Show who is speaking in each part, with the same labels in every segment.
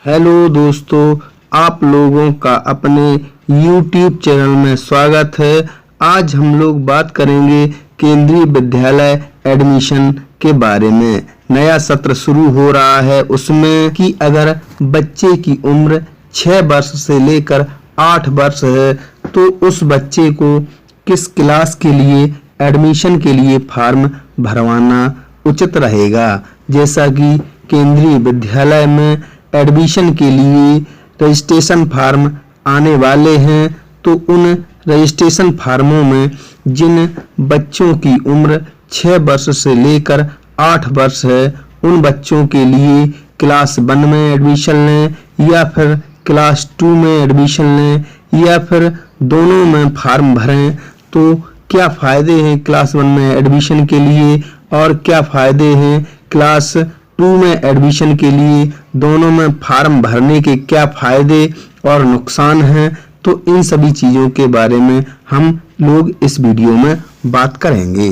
Speaker 1: Hello दोस्तों, आप लोगों का अपने YouTube चैनल में स्वागत है। आज हम लोग बात करेंगे केंद्रीय विद्यालय एडमिशन के बारे में। नया सत्र शुरू हो रहा है उसमें कि अगर बच्चे की उम्र 6 वर्ष से लेकर 8 वर्ष है तो उस बच्चे को किस क्लास के लिए एडमिशन के लिए फॉर्म भरवाना उचित रहेगा। जैसा कि केंद्रीय विद्यालय में एडमिशन के लिए रजिस्ट्रेशन फॉर्म आने वाले हैं, तो उन रजिस्ट्रेशन फॉर्मों में जिन बच्चों की उम्र 6 वर्ष से लेकर 8 वर्ष है उन बच्चों के लिए क्लास 1 में एडमिशन लें या फिर क्लास 2 में एडमिशन लें या फिर दोनों में फॉर्म भरें। तो क्या फ़ायदे हैं क्लास 1 में एडमिशन के लिए और क्या फ़ायदे हैं क्लास 2 में एडमिशन के लिए, दोनों में फॉर्म भरने के क्या फ़ायदे और नुकसान हैं, तो इन सभी चीज़ों के बारे में हम लोग इस वीडियो में बात करेंगे।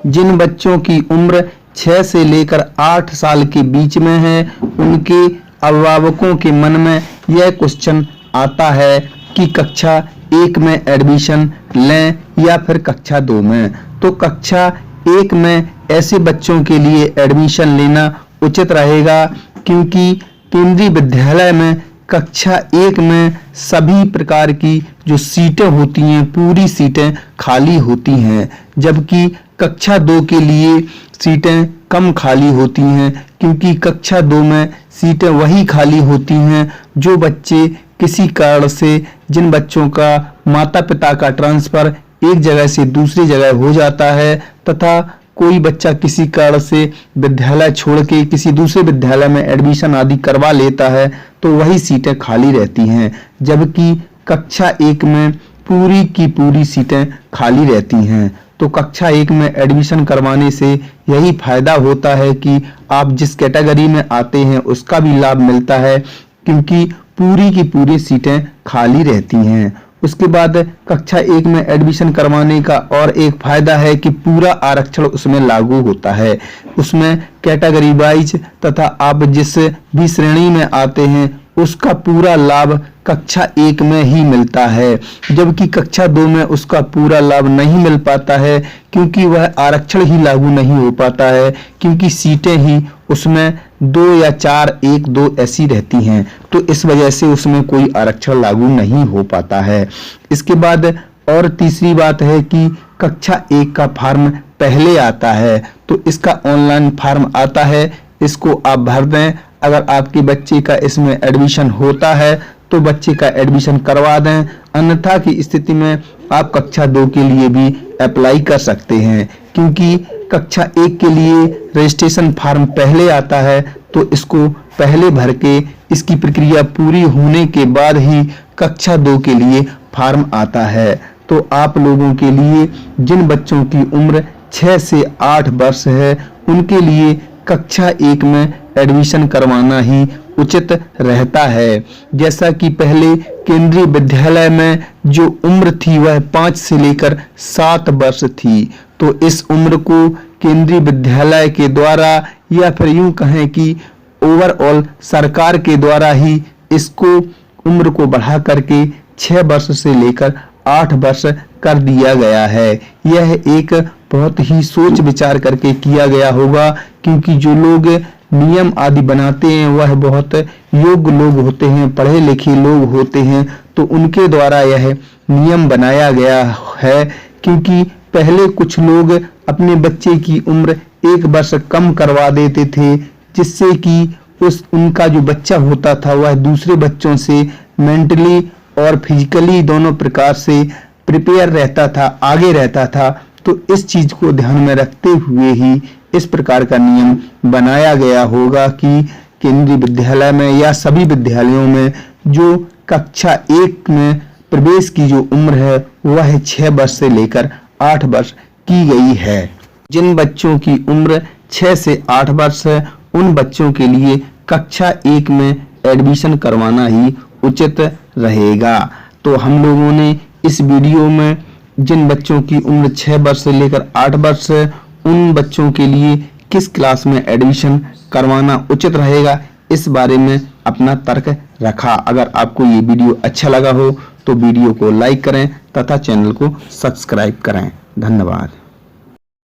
Speaker 1: जिन बच्चों की उम्र 6 से लेकर 8 साल के बीच में है उनके अभिभावकों के मन में यह क्वेश्चन आता है कि कक्षा 1 में एडमिशन लें या फिर कक्षा 2 में। तो कक्षा 1 में ऐसे बच्चों के लिए एडमिशन लेना उचित रहेगा, क्योंकि केंद्रीय विद्यालय में कक्षा 1 में सभी प्रकार की जो सीटें होती हैं पूरी सीटें खाली होती हैं, जबकि कक्षा 2 के लिए सीटें कम खाली होती हैं, क्योंकि कक्षा 2 में सीटें वही खाली होती हैं जो बच्चे किसी कारण से, जिन बच्चों का माता पिता का ट्रांसफर एक जगह से दूसरी जगह हो जाता है तथा कोई बच्चा किसी कारण से विद्यालय छोड़ के किसी दूसरे विद्यालय में एडमिशन आदि करवा लेता है तो वही सीटें खाली रहती हैं, जबकि कक्षा 1 में पूरी की पूरी सीटें खाली रहती हैं। तो कक्षा 1 में एडमिशन करवाने से यही फायदा होता है कि आप जिस कैटेगरी में आते हैं उसका भी लाभ मिलता है, क्योंकि पूरी की पूरी सीटें खाली रहती हैं। उसके बाद कक्षा 1 में एडमिशन करवाने का और एक फायदा है कि पूरा आरक्षण उसमें लागू होता है। उसमें कैटेगरी वाइज तथा आप जिस भी श्रेणी में आते हैं उसका पूरा लाभ कक्षा 1 में ही मिलता है, जबकि कक्षा 2 में उसका पूरा लाभ नहीं मिल पाता है, क्योंकि वह आरक्षण ही लागू नहीं हो पाता है, क्योंकि सीटें ही उसमें 2 या 4, 1, 2 ऐसी रहती हैं। तो इस वजह से उसमें कोई आरक्षण लागू नहीं हो पाता है। इसके बाद और तीसरी बात है कि कक्षा 1 का फॉर्म पहले आता है, तो इसका ऑनलाइन फॉर्म आता है, इसको आप भर दें। अगर आपके बच्चे का इसमें एडमिशन होता है तो बच्चे का एडमिशन करवा दें, अन्यथा की स्थिति में आप कक्षा 2 के लिए भी अप्लाई कर सकते हैं, क्योंकि कक्षा 1 के लिए रजिस्ट्रेशन फॉर्म पहले आता है, तो इसको पहले भर के इसकी प्रक्रिया पूरी होने के बाद ही कक्षा 2 के लिए फॉर्म आता है। तो आप लोगों के लिए जिन बच्चों की उम्र 6 से 8 वर्ष है उनके लिए कक्षा 1 में एडमिशन करवाना ही उचित रहता है। जैसा कि पहले केंद्रीय विद्यालय में जो उम्र थी वह 5 से लेकर 7 वर्ष थी, तो इस उम्र को केंद्रीय विद्यालय के द्वारा या फिर यूं कहें कि ओवरऑल सरकार के द्वारा ही इसको उम्र को बढ़ा करके 6 वर्ष से लेकर 8 वर्ष कर दिया गया है। यह एक बहुत ही सोच विचार करके किया गया होगा, क्योंकि जो लोग नियम आदि बनाते हैं वह बहुत योग्य लोग होते हैं, पढ़े लिखे लोग होते हैं, तो उनके द्वारा यह नियम बनाया गया है। क्योंकि पहले कुछ लोग अपने बच्चे की उम्र 1 वर्ष कम करवा देते थे, जिससे कि उनका जो बच्चा होता था वह दूसरे बच्चों से मेंटली और फिजिकली दोनों प्रकार से प्रिपेयर रहता था, आगे रहता था। तो इस चीज को ध्यान में रखते हुए ही इस प्रकार का नियम बनाया गया होगा कि केंद्रीय विद्यालय में या सभी विद्यालयों में जो कक्षा 1 में प्रवेश की जो उम्र है वह 6 वर्ष से लेकर 8 वर्ष की गई है। जिन बच्चों की उम्र 6 से 8 वर्ष है उन बच्चों के लिए कक्षा 1 में एडमिशन करवाना ही उचित रहेगा। तो हम लोगों ने इस वीडियो में जिन बच्चों की उम्र 6 वर्ष से लेकर 8 वर्ष है उन बच्चों के लिए किस क्लास में एडमिशन करवाना उचित रहेगा इस बारे में अपना तर्क रखा। अगर आपको ये वीडियो अच्छा लगा हो तो वीडियो को लाइक करें तथा चैनल को सब्सक्राइब करें। धन्यवाद।